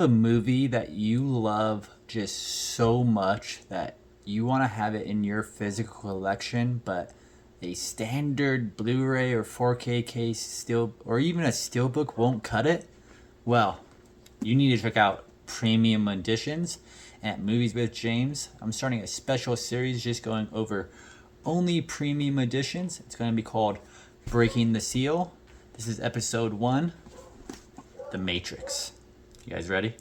A movie that you love just so much that you want to have it in your physical collection, but a standard Blu-ray or 4K case still, or even a steelbook won't cut it? Well, you need to check out premium editions at Movies with James. I'm starting a special series just going over only premium editions. It's going to be called Breaking the Seal. This is episode 1, The Matrix. You guys ready?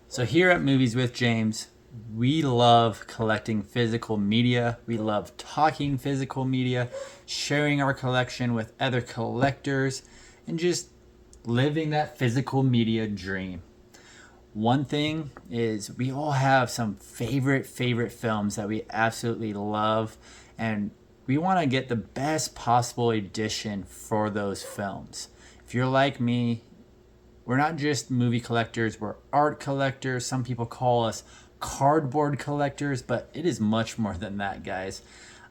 So here at Movies with James, we love collecting physical media. We love talking physical media, sharing our collection with other collectors, and just living that physical media dream. One thing is we all have some favorite films that we absolutely love, and we want to get the best possible edition for those films. If you're like me, we're not just movie collectors, we're art collectors. Some people call us cardboard collectors, but it is much more than that, guys.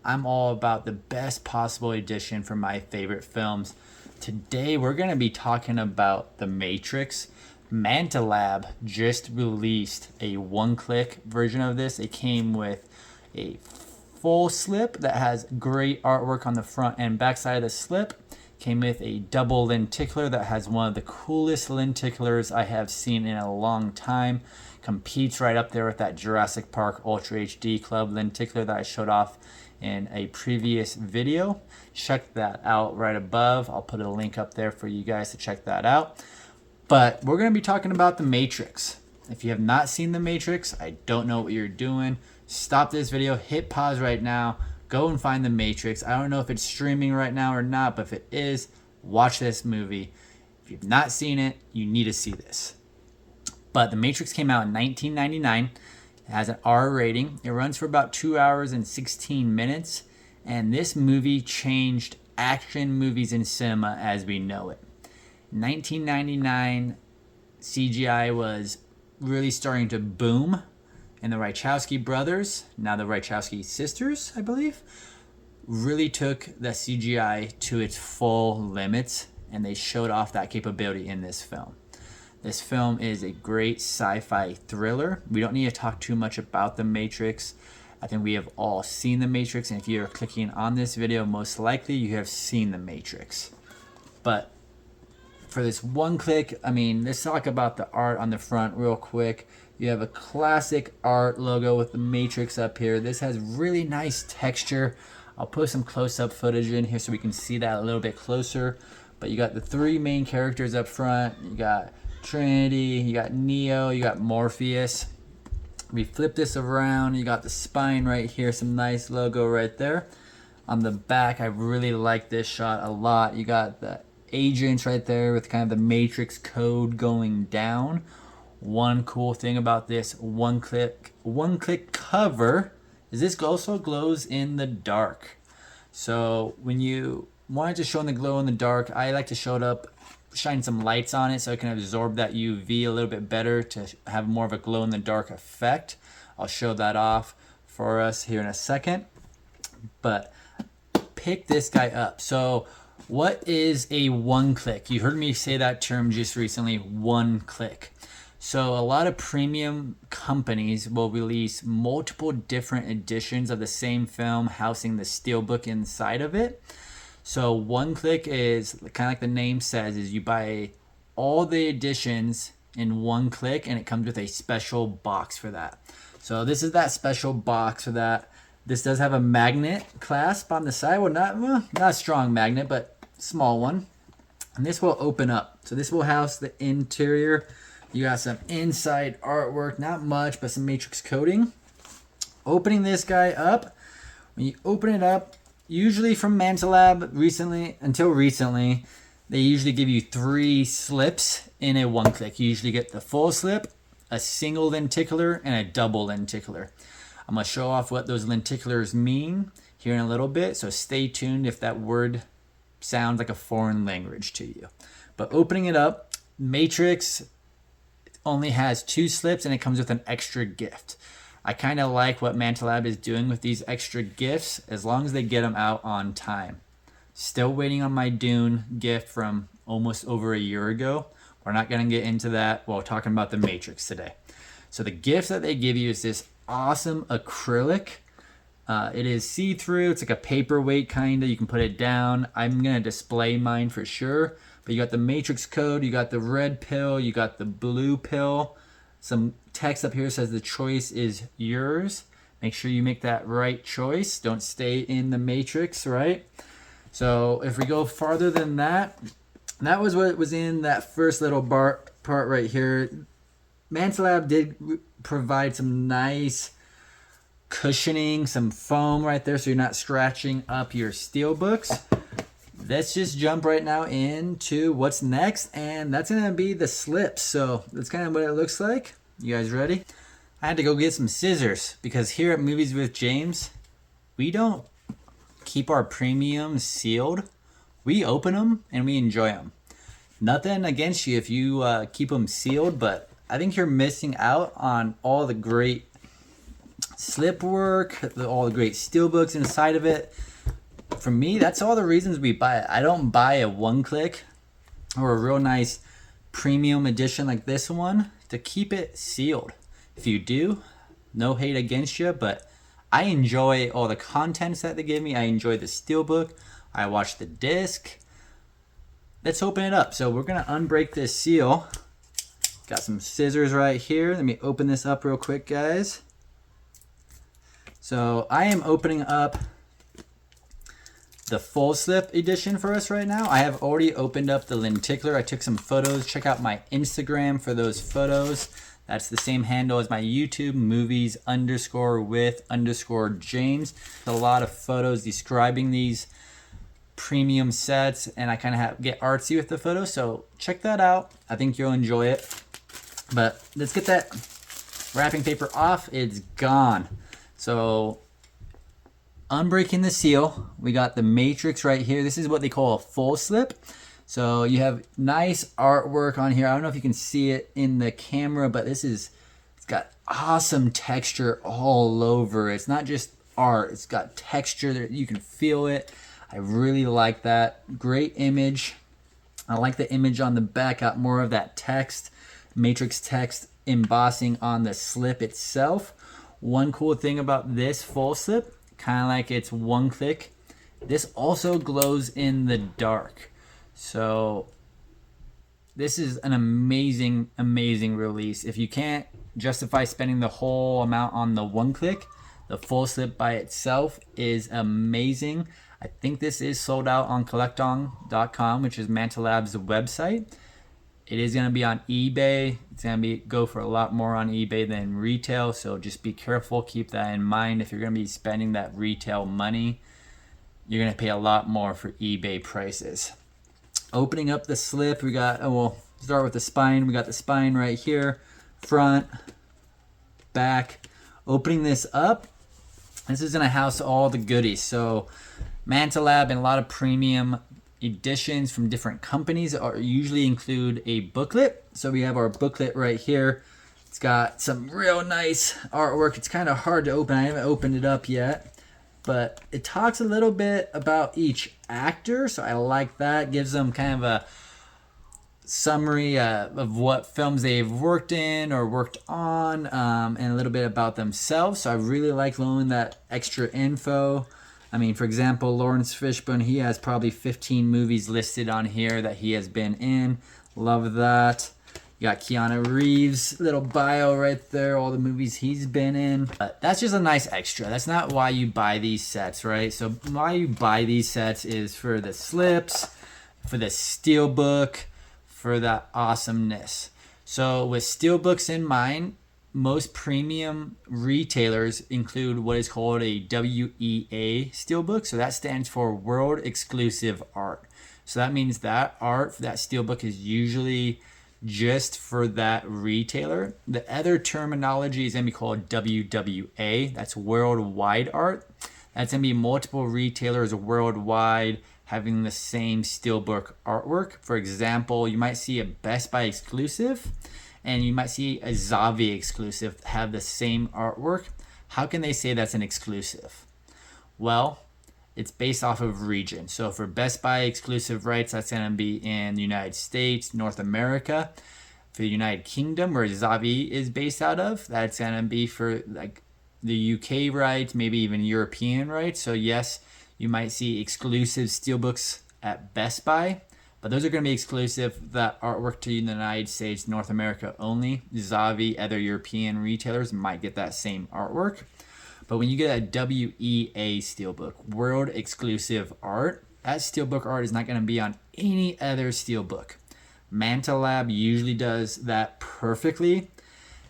I'm all about the best possible edition for my favorite films. Today, we're going to be talking about The Matrix. Manta Lab just released a one-click version of this. It came with a full slip that has great artwork on the front and back side of the slip. Came with a double lenticular that has one of the coolest lenticulars I have seen in a long time. Competes right up there with that Jurassic Park Ultra HD Club lenticular that I showed off in a previous video. Check that out right above. I'll put a link up there for you guys to check that out. But we're going to be talking about The Matrix. If you have not seen The Matrix, I don't know what you're doing. Stop this video, hit pause right now. Go and find The Matrix. I don't know if it's streaming right now or not, but if it is, watch this movie. If you've not seen it, you need to see this. But The Matrix came out in 1999. It has an R rating. It runs for about 2 hours and 16 minutes. And this movie changed action movies in cinema as we know it. In 1999, CGI was really starting to boom. And the Wachowski brothers, now the Wachowski sisters, I believe, really took the CGI to its full limits, and they showed off that capability in this film. This film is a great sci-fi thriller. We don't need to talk too much about The Matrix. I think we have all seen The Matrix, and if you're clicking on this video, most likely you have seen The Matrix. But for this one click, let's talk about the art on the front real quick. You have a classic art logo with the Matrix up here. This has really nice texture. I'll put some close-up footage in here so we can see that a little bit closer. But you got the three main characters up front. You got Trinity, you got Neo, you got Morpheus. We flip this around. You got the spine right here, some nice logo right there. On the back, I really like this shot a lot. You got the agents right there with kind of the Matrix code going down. One cool thing about this one click cover is this also glows in the dark. So when you want it to show in the glow in the dark, I like to show it up, shine some lights on it so it can absorb that UV a little bit better to have more of a glow in the dark effect. I'll show that off for us here in a second. But pick this guy up. So what is a one click? You heard me say that term just recently, one click. So a lot of premium companies will release multiple different editions of the same film, housing the steelbook inside of it. So one click is kind of like the name says, is you buy all the editions in one click, and it comes with a special box for that. So this is that special box for that. This does have a magnet clasp on the side. Well, not a strong magnet, but small one. And this will open up. So this will house the interior. You got some inside artwork, not much, but some matrix coating. Opening this guy up, when you open it up, usually from Manta Lab, until recently, they usually give you 3 slips in a one click. You usually get the full slip, a single lenticular, and a double lenticular. I'm going to show off what those lenticulars mean here in a little bit, so stay tuned if that word sounds like a foreign language to you. But opening it up, Matrix only has 2 slips and it comes with an extra gift. I kind of like what Manta Lab is doing with these extra gifts as long as they get them out on time. Still waiting on my Dune gift from almost over a year ago. We're not going to get into that while talking about the Matrix today. So the gift that they give you is this awesome acrylic. It is see-through. It's like a paperweight kind of. You can put it down. I'm going to display mine for sure. But you got the Matrix code. You got the red pill. You got the blue pill. Some text up here says the choice is yours. Make sure you make that right choice. Don't stay in the Matrix, right? So if we go farther than that, that was what was in that first little part right here. Manta Lab did provide some nice cushioning, some foam right there so you're not scratching up your steelbooks. Let's just jump right now into what's next, and that's going to be the slips. So that's kind of what it looks like. You guys ready? I had to go get some scissors because here at Movies with James, we don't keep our premiums sealed. We open them and we enjoy them. Nothing against you if you keep them sealed, but I think you're missing out on all the great slip work, all the great steelbooks inside of it. For me, that's all the reasons we buy it. I don't buy a one-click or a real nice premium edition like this one to keep it sealed. If you do, no hate against you, but I enjoy all the contents that they give me. I enjoy the steelbook. I watch the disc. Let's open it up. So we're going to unbreak this seal. Got some scissors right here. Let me open this up real quick, guys. So I am opening up the full slip edition for us right now. I have already opened up the lenticular. I took some photos. Check out my Instagram for those photos. That's the same handle as my YouTube, movies_with_James. A lot of photos describing these premium sets, and I kind of get artsy with the photos, so check that out. I think you'll enjoy it. But let's get that wrapping paper off. It's gone. So unbreaking the seal, we got the Matrix right here. This is what they call a full slip. So you have nice artwork on here. I don't know if you can see it in the camera, but it's got awesome texture all over. It's not just art, it's got texture that you can feel it. I really like that. Great image. I like the image on the back, got more of that text, Matrix text embossing on the slip itself. One cool thing about this full slip, kind of like it's one click, this also glows in the dark. So this is an amazing, amazing release. If you can't justify spending the whole amount on the one click, the full slip by itself is amazing. I think this is sold out on collectong.com, which is Manta Lab's website. It is going to be on eBay. It's going to go for a lot more on eBay than retail, so just be careful. Keep that in mind. If you're going to be spending that retail money, you're going to pay a lot more for eBay prices. Opening up the slip, we got, we'll start with the spine. We got the spine right here, front, back. Opening this up, this is going to house all the goodies. So Manta Lab and a lot of premium editions from different companies usually include a booklet. So we have our booklet right here. It's got some real nice artwork. It's kind of hard to open. I haven't opened it up yet. But it talks a little bit about each actor, so I like that. Gives them kind of a summary of what films they've worked in or worked on, and a little bit about themselves. So I really like knowing that extra info. I mean, for example, Lawrence Fishburne, he has probably 15 movies listed on here that he has been in. Love that. You got Keanu Reeves, little bio right there, all the movies he's been in. That's just a nice extra. That's not why you buy these sets, right? So why you buy these sets is for the slips, for the steelbook, for that awesomeness. So with steelbooks in mind, most premium retailers include what is called a WEA steelbook. So that stands for World Exclusive Art. So that means that art for that steelbook is usually just for that retailer. The other terminology is going to be called WWA. That's worldwide art. That's going to be multiple retailers worldwide having the same steelbook artwork. For example, you might see a Best Buy exclusive, and you might see a Zavi exclusive have the same artwork. How can they say that's an exclusive? Well, it's based off of region. So for Best Buy exclusive rights, that's going to be in the United States, North America. For the United Kingdom, where Zavi is based out of, that's going to be for like the UK rights, maybe even European rights. So yes, you might see exclusive steelbooks at Best Buy, but those are going to be exclusive, that artwork, to the United States, North America only. Zavi, other European retailers might get that same artwork. But when you get a WEA steelbook, world exclusive art, that steelbook art is not going to be on any other steelbook. Manta Lab usually does that perfectly.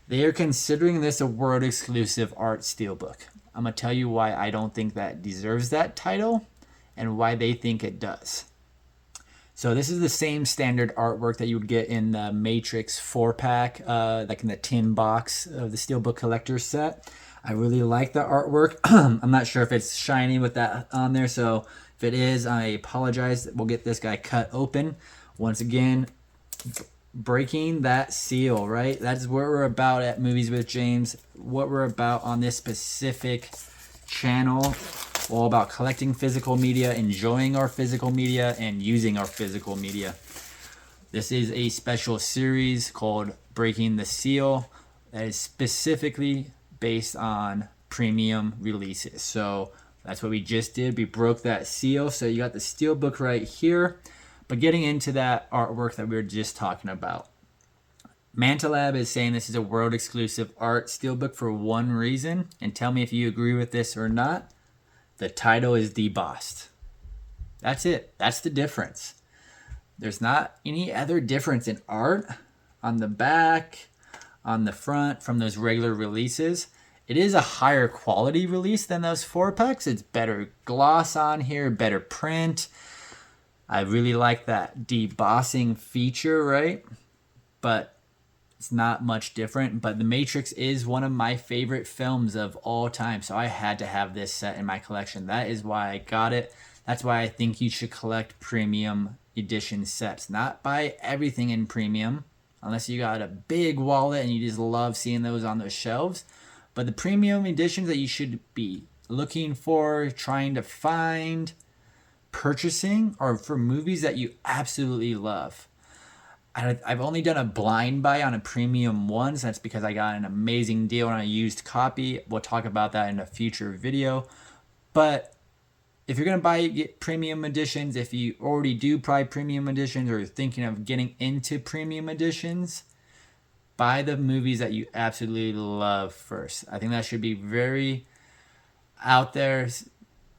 They are considering this a world exclusive art steelbook. I'm going to tell you why I don't think that deserves that title and why they think it does. So this is the same standard artwork that you would get in the Matrix 4-pack, like in the tin box of the Steelbook Collector's set. I really like the artwork. I'm not sure if it's shiny with that on there, so if it is, I apologize. We'll get this guy cut open. Once again, breaking that seal, right? That's what we're about at Movies with James. What we're about on this specific channel. All about collecting physical media, enjoying our physical media, and using our physical media. This is a special series called Breaking the Seal that is specifically based on premium releases. So that's what we just did. We broke that seal. So you got the steelbook right here. But getting into that artwork that we were just talking about. Manta Lab is saying this is a world exclusive art steelbook for one reason. And tell me if you agree with this or not. The title is debossed. That's it. That's the difference. There's not any other difference in art on the back, on the front from those regular releases. It is a higher quality release than those 4-packs. It's better gloss on here, better print. I really like that debossing feature, right? But it's not much different. But The Matrix is one of my favorite films of all time, so I had to have this set in my collection. That is why I got it. That's why I think you should collect premium edition sets. Not buy everything in premium, unless you got a big wallet and you just love seeing those on those shelves. But the premium editions that you should be looking for, trying to find, purchasing, are for movies that you absolutely love. I've only done a blind buy on a premium one, so that's because I got an amazing deal on a used copy. We'll talk about that in a future video. But if you're going to get premium editions, if you already do buy premium editions or you're thinking of getting into premium editions, buy the movies that you absolutely love first. I think that should be very out there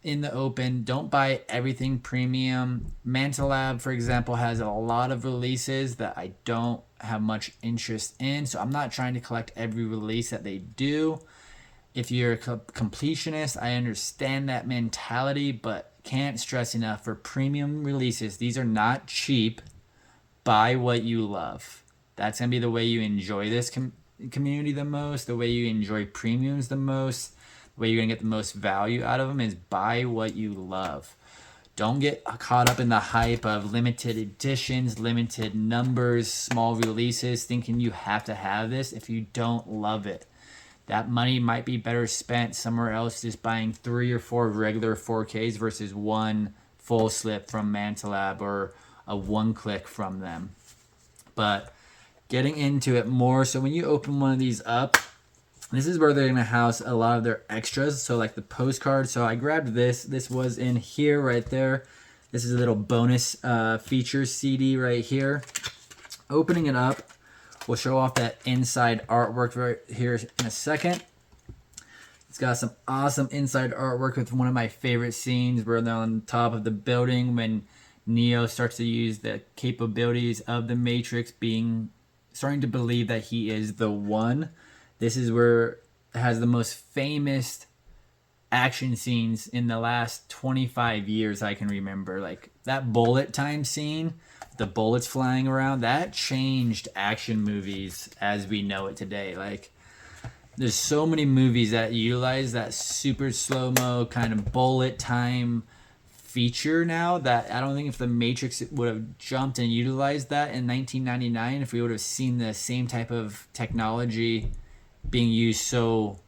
in the open. Don't buy everything premium. Manta Lab, for example, has a lot of releases that I don't have much interest in, so I'm not trying to collect every release that they do. If you're a completionist, I understand that mentality, but can't stress enough, for premium releases, these are not cheap. Buy what you love. That's going to be the way you enjoy this community the most, the way you enjoy premiums the most. The way you're going to get the most value out of them is buy what you love. Don't get caught up in the hype of limited editions, limited numbers, small releases, thinking you have to have this if you don't love it. That money might be better spent somewhere else, just buying 3 or 4 regular 4Ks versus one full slip from Manta Lab or a one-click from them. But getting into it more, so when you open one of these up, this is where they're going to house a lot of their extras. So like the postcard. So I grabbed this. This was in here right there. This is a little bonus features CD right here. Opening it up, we'll show off that inside artwork right here in a second. It's got some awesome inside artwork with one of my favorite scenes where they're on top of the building when Neo starts to use the capabilities of the Matrix, starting to believe that he is the one. This is where it has the most famous action scenes in the last 25 years I can remember. Like that bullet time scene, the bullets flying around, that changed action movies as we know it today. Like there's so many movies that utilize that super slow-mo kind of bullet time feature now that I don't think if the Matrix would have jumped and utilized that in 1999, if we would have seen the same type of technology being used so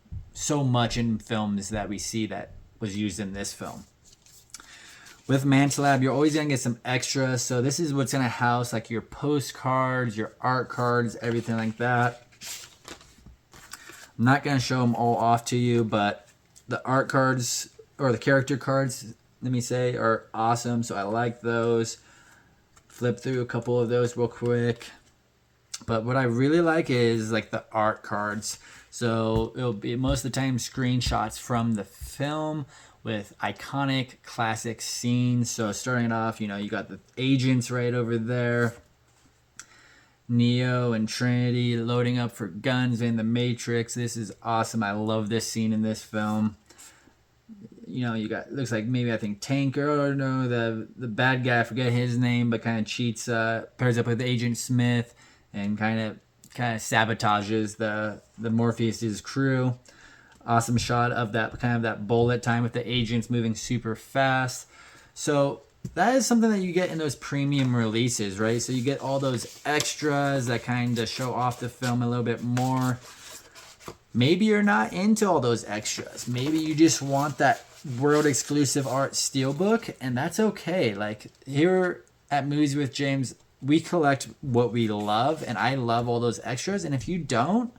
much in films that we see that was used in this film. With Manta Lab, you're always going to get some extras. So this is what's going to house like your postcards, your art cards, everything like that. I'm not going to show them all off to you, but the art cards, or the character cards, let me say, are awesome. So I like those. Flip through a couple of those real quick. But what I really like is like the art cards. So it'll be most of the time screenshots from the film with iconic classic scenes. So starting it off, you got the agents right over there. Neo and Trinity loading up for guns in the Matrix. This is awesome. I love this scene in this film. You got, looks like maybe I think Tanker, or no, the bad guy, I forget his name, but kind of cheats, pairs up with Agent Smith and kind of sabotages the Morpheus's crew. Awesome shot of that bullet time with the agents moving super fast. So that is something that you get in those premium releases, right? So you get all those extras that kind of show off the film a little bit more. Maybe you're not into all those extras. Maybe you just want that world exclusive art steelbook, and that's okay. Like here at Movies with James, we collect what we love, and I love all those extras. And if you don't,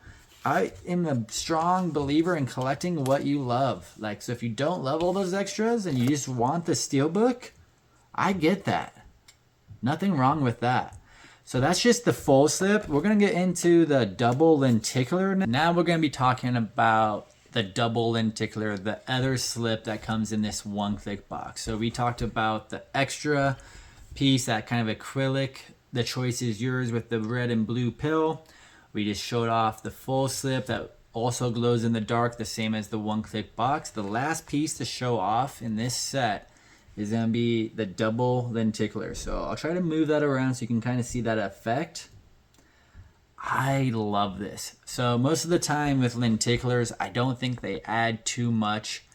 I am a strong believer in collecting what you love. Like, so if you don't love all those extras and you just want the steelbook, I get that. Nothing wrong with that. So that's just the full slip. We're going to get into the double lenticular. Now we're going to be talking about the double lenticular, the other slip that comes in this one-click box. So we talked about the extra piece, that kind of acrylic. The choice is yours with the red and blue pill. We just showed off the full slip that also glows in the dark, the same as the one-click box. The last piece to show off in this set is going to be the double lenticular. So I'll try to move that around so you can kind of see that effect. I love this. So most of the time with lenticulars, I don't think they add too much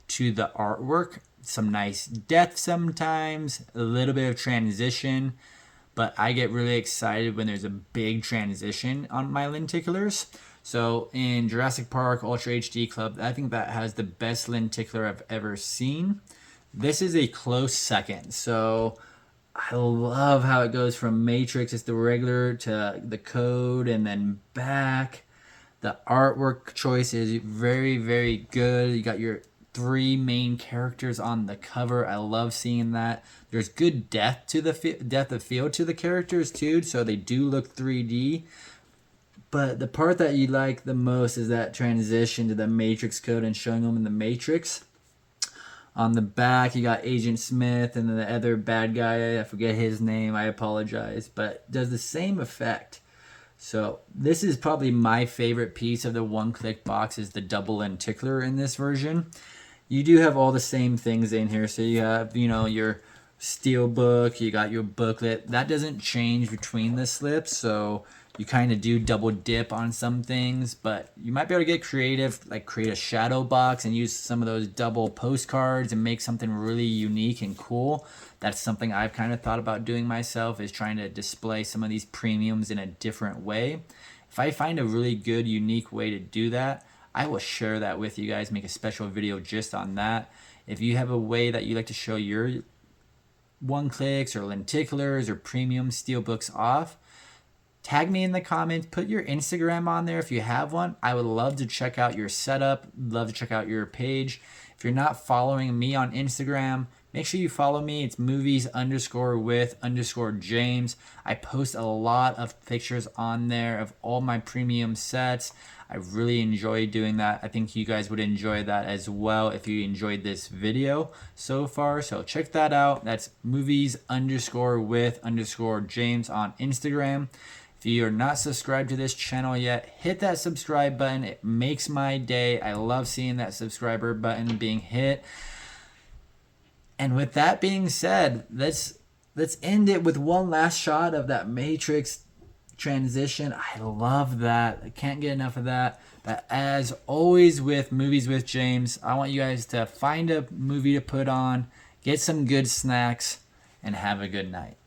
to the artwork. Some nice depth sometimes, a little bit of transition, but I get really excited when there's a big transition on my lenticulars. So in Jurassic Park Ultra HD Club, I think that has the best lenticular I've ever seen. This is a close second. So I love how it goes from Matrix, just the regular, to the code and then back. The artwork choice is very, very good. You got your three main characters on the cover. I love seeing that. There's good depth of field to the characters too, so they do look 3D. But the part that you like the most is that transition to the Matrix code and showing them in the Matrix. On the back, you got Agent Smith and then the other bad guy. I forget his name. I apologize. But does the same effect. So this is probably my favorite piece of the one-click box, is the double lenticular in this version. You do have all the same things in here. So you have, your steel book. You got your booklet. That doesn't change between the slips. So you kind of do double dip on some things, but you might be able to get creative, like create a shadow box and use some of those double postcards and make something really unique and cool. That's something I've kind of thought about doing myself, is trying to display some of these premiums in a different way. If I find a really good, unique way to do that, I will share that with you guys, make a special video just on that. If you have a way that you like to show your one-clicks or lenticulars or premium steelbooks off, tag me in the comments, put your Instagram on there if you have one. I would love to check out your setup, love to check out your page. If you're not following me on Instagram, make sure you follow me. It's movies_with_James. I post a lot of pictures on there of all my premium sets. I really enjoy doing that. I think you guys would enjoy that as well if you enjoyed this video so far. So check that out. That's movies_with_James on Instagram. If you are not subscribed to this channel yet, hit that subscribe button. It makes my day. I love seeing that subscriber button being hit. And with that being said, let's end it with one last shot of that Matrix transition. I love that. I can't get enough of that. But as always with Movies with James, I want you guys to find a movie to put on, get some good snacks, and have a good night.